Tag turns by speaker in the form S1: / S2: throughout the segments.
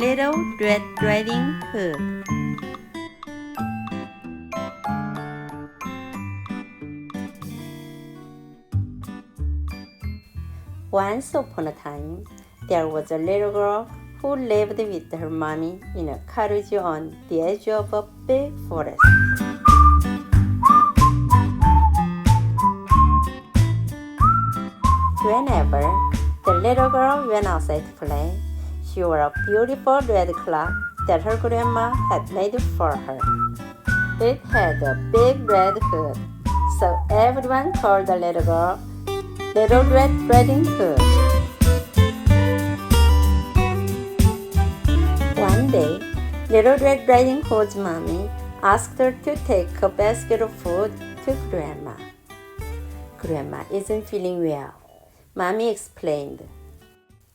S1: Little Red Riding Hood. Once upon a time, there was a little girl who lived with her mommy in a cottage on the edge of a big forest. Whenever the little girl went outside to play, she wore a beautiful red cloak that her grandma had made for her. It had a big red hood, so everyone called the little girl Little Red Riding Hood. One day, Little Red Riding Hood's mommy asked her to take a basket of food to Grandma. Grandma isn't feeling well, Mommy explained,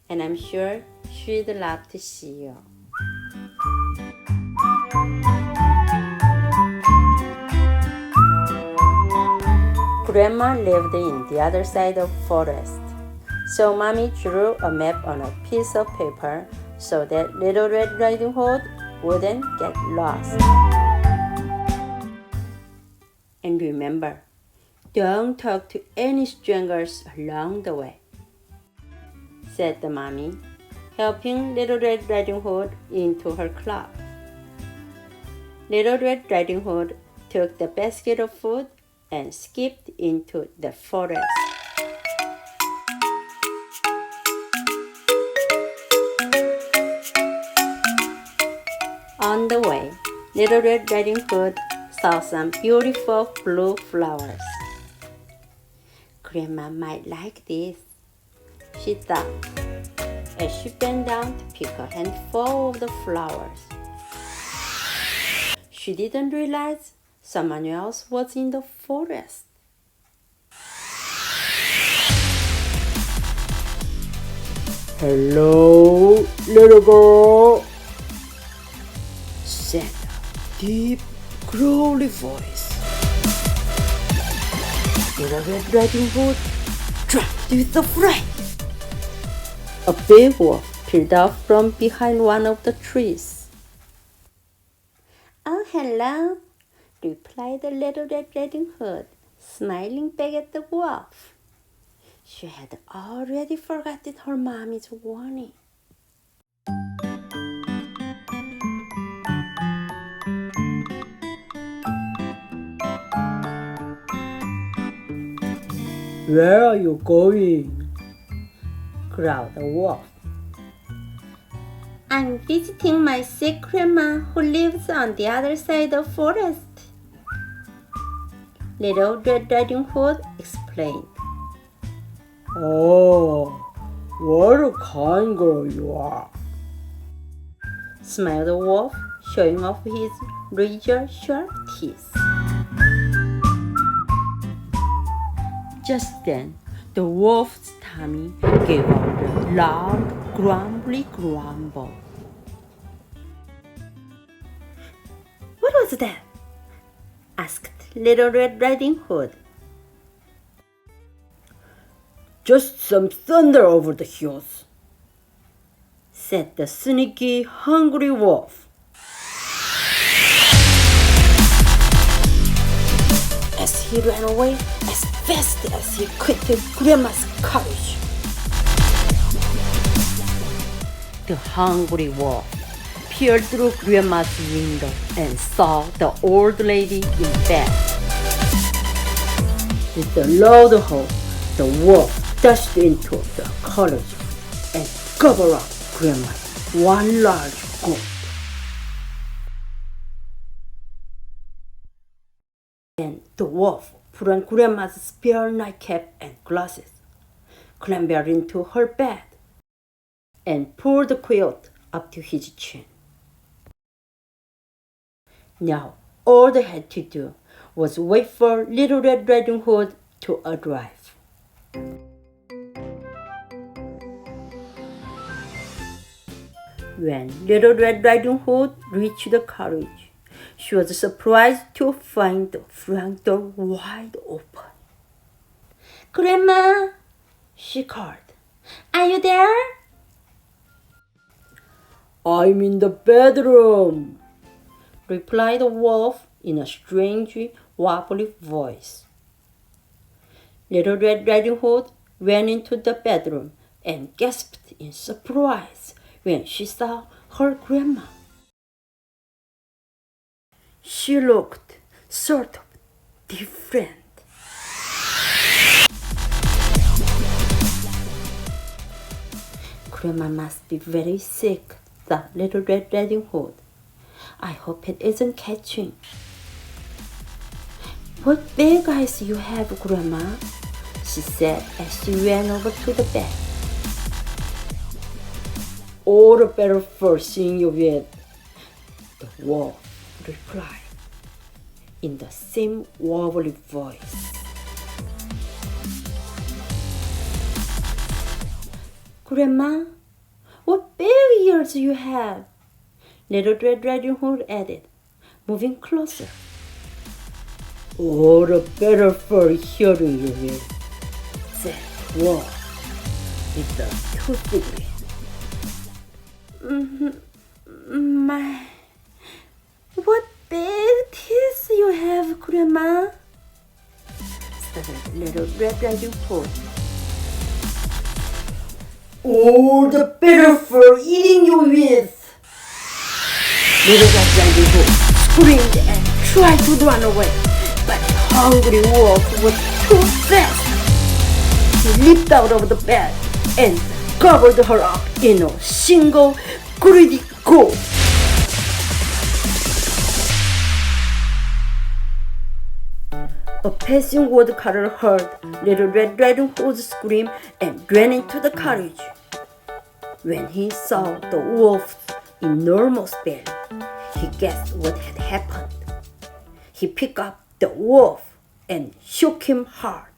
S1: and I'm sure she'd love to see you. Grandma lived in the other side of the forest, so Mommy drew a map on a piece of paper so that Little Red Riding Hood wouldn't get lost. And remember, don't talk to any strangers along the way, said the mommy, helping Little Red Riding Hood into her cloak. Little Red Riding Hood took the basket of food and skipped into the forest. On the way, Little Red Riding Hood saw some beautiful blue flowers. Grandma might like this, she thought, as she bent down to pick a handful of the flowers. She didn't realize someone else was in the forest.
S2: "Hello, little girl," said a deep, growly voice. Little Red Riding Hood dropped with a fright. A big wolf peered out from behind one of the trees.
S1: "Oh, hello," replied the Little Red Riding Hood, smiling back at the wolf. She had already forgotten her mommy's warning.
S2: "Where are you going?" growled the wolf.
S1: "I'm visiting my sick grandma who lives on the other side of the forest," Little Red Riding Hood explained.
S2: "Oh, what a kind girl you are,"
S1: smiled the wolf, showing off his razor-sharp teeth. Just then, the wolf's tummy gave out a loud, grumbly grumble. "What was that?" asked Little Red Riding Hood.
S2: "Just some thunder over the hills," said the sneaky, hungry wolf. As he ran away as fast as he could to Grandma's cottage.
S1: The hungry wolf peered through Grandma's window and saw the old lady in bed.
S2: With a loud howl, the wolf dashed into the cottage and gobbled up Grandma's one large gulp. Then the wolf put on Grandma's spare nightcap and glasses, clambered into her bed, and pulled the quilt up to his chin. Now all they had to do was wait for Little Red Riding Hood to arrive. When Little Red Riding Hood reached the cottage, she was surprised to find the front door wide open.
S1: "Grandma," she called, "are you there?"
S2: I'm in the bedroom, replied the wolf in a strange, wobbly voice. Little Red Riding Hood went into the bedroom and gasped in surprise when she saw her grandma. She looked sort of different. Grandma must be very sick, thought Little Red Riding Hood. I hope it isn't catching. What big eyes you have, Grandma, she said as she ran over to the bed. All the better for seeing you with, the wolf replied in the same wobbly voice. Grandma, what big ears you have, Little Red Riding Hood added, moving closer. All the better for hearing you with, said the wolf with the toothy grin. My, what big teeth you have, Grandma, said Little Red Riding Hood. All the better for eating you with, Little Red Riding Hood screamed and tried to run away, but the hungry wolf was too fast. He leaped out of the bed and gobbled her up in a single greedy go. A passing woodcutter heard Little Red Riding Hood scream and ran into the cottage. When he saw the wolf's enormous belly, he guessed what had happened. He picked up the wolf and shook him hard.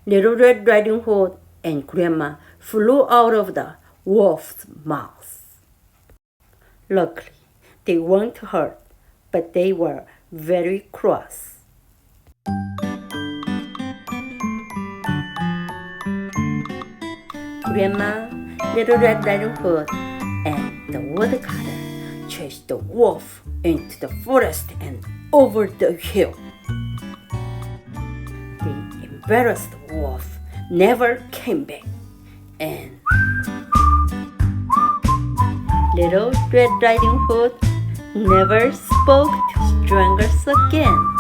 S2: Little Red Riding Hood and Grandma flew out of the wolf's mouth. Luckily, they weren't hurt, but they were very cross. Grandma, Little Red Riding Hood, and the woodcutter chased the wolf into the forest and over the hill. The embarrassed wolf never came back, and Little Red Riding Hood never spoke to strangers again.